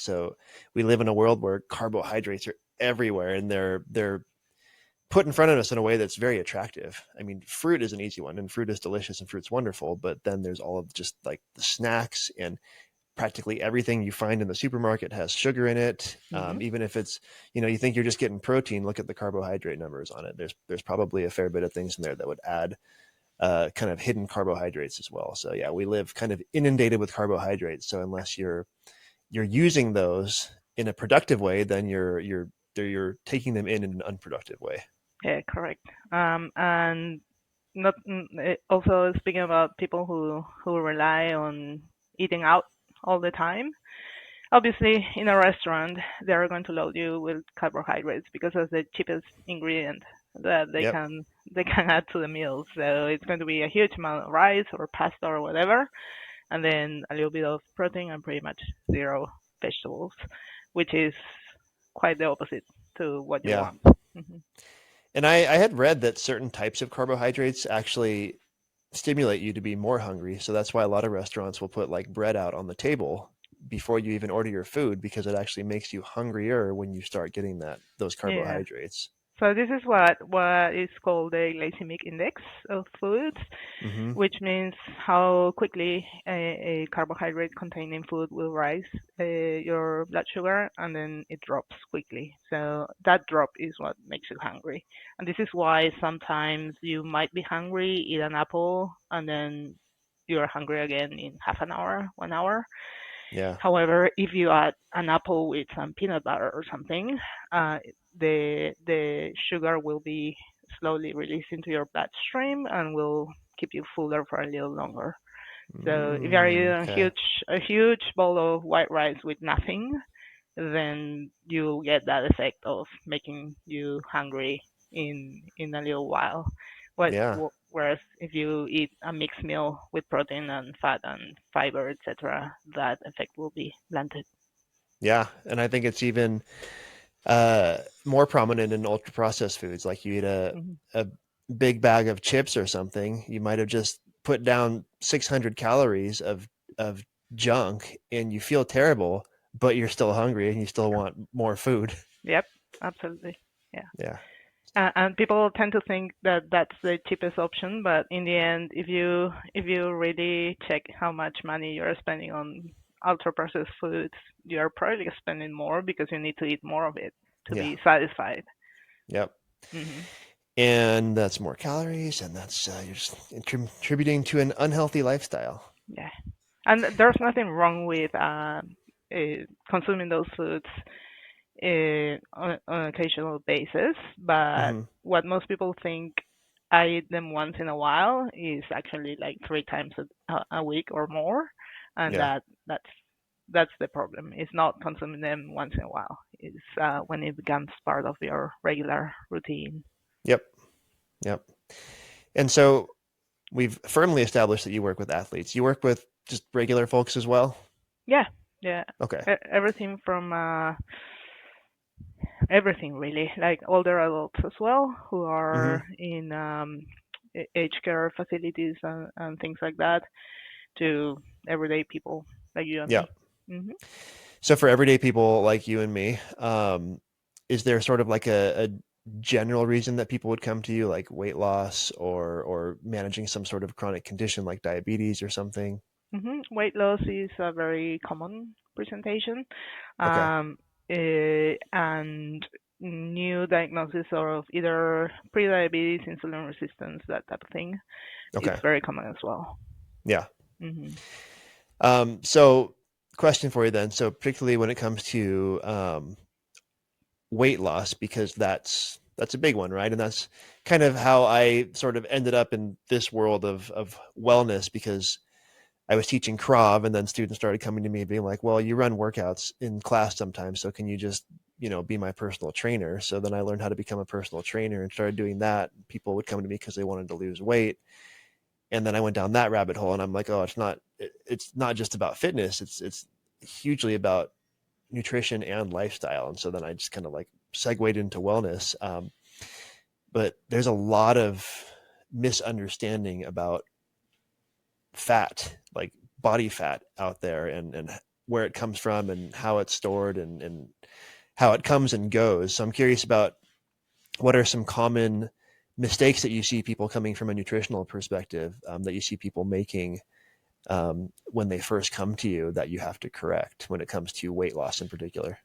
So we live in a world where carbohydrates are everywhere, and they're put in front of us in a way that's very attractive. I mean, fruit is an easy one, and fruit is delicious and fruit's wonderful, but then there's all of just like the snacks, and practically everything you find in the supermarket has sugar in it. Hmm. Even if it's, you think you're just getting protein, look at the carbohydrate numbers on it. There's probably a fair bit of things in there that would add kind of hidden carbohydrates as well. So yeah, we live kind of inundated with carbohydrates. So unless you're using those in a productive way, then you're taking them in an unproductive way. Yeah, correct. And not also speaking about people who rely on eating out all the time. Obviously, in a restaurant, they're going to load you with carbohydrates because it's the cheapest ingredient that they Yep. can they can add to the meal. So it's going to be a huge amount of rice or pasta or whatever, and then a little bit of protein and pretty much zero vegetables, which is quite the opposite to what you Yeah. want. Hmm. And I had read that certain types of carbohydrates actually stimulate you to be more hungry. So that's why a lot of restaurants will put like bread out on the table before you even order your food, because it actually makes you hungrier when you start getting those Yeah. carbohydrates. So this is what is called the glycemic index of foods, Hmm. which means how quickly a carbohydrate containing food will rise your blood sugar and then it drops quickly. So that drop is what makes you hungry. And this is why sometimes you might be hungry, eat an apple, and then you're hungry again in half an hour, 1 hour. Yeah. However, if you add an apple with some peanut butter or something, uh, the sugar will be slowly released into your bloodstream and will keep you fuller for a little longer. So if you're eating Okay. a huge bowl of white rice with nothing, then you'll get that effect of making you hungry in a little while. Yeah. Whereas if you eat a mixed meal with protein and fat and fiber, etc., that effect will be blunted. Yeah. And I think it's even more prominent in ultra processed foods. Like you eat Hmm. a big bag of chips or something, you might have just put down 600 calories of junk, and you feel terrible, but you're still hungry and you still want more food. Yep, absolutely. Yeah. Yeah. And people tend to think that that's the cheapest option, but in the end, if you really check how much money you're spending on ultra processed foods, you're probably spending more because you need to eat more of it to Yeah. be satisfied. Yep. Hmm. And that's more calories, and that's you're just contributing to an unhealthy lifestyle. Yeah, and there's nothing wrong with consuming those foods on an occasional basis, but Hmm. what most people think I eat them once in a while is actually like 3 times a week or more, and Yeah. that's the problem. It's not consuming them once in a while. It's when it becomes part of your regular routine. Yep. Yep. And so we've firmly established that you work with athletes. You work with just regular folks as well? Yeah, yeah. Okay. Everything from everything really, like older adults as well who Hmm. are in aged care facilities and things like that, to everyday people like you and Yeah. me. Hmm. So for everyday people like you and me, is there sort of like a general reason that people would come to you, like weight loss or managing some sort of chronic condition like diabetes or something? Weight loss is a very common presentation, Okay. um, and new diagnosis of either pre-diabetes, insulin resistance, that type of thing is Okay. very common as well. Yeah. Hmm. So question for you then. So particularly when it comes to weight loss, because that's a big one, right? And that's kind of how I sort of ended up in this world of wellness, because I was teaching Krav, and then students started coming to me being like, well, you run workouts in class sometimes, so can you just, be my personal trainer? So then I learned how to become a personal trainer and started doing that. People would come to me because they wanted to lose weight. And then I went down that rabbit hole, and I'm like, oh, it's not just about fitness. It's hugely about nutrition and lifestyle. And so then I just kind of like segued into wellness. But there's a lot of misunderstanding about fat, like body fat out there, and where it comes from and how it's stored and how it comes and goes. So I'm curious about what are some common mistakes that you see people coming from a nutritional perspective, that you see people making when they first come to you that you have to correct when it comes to weight loss in particular?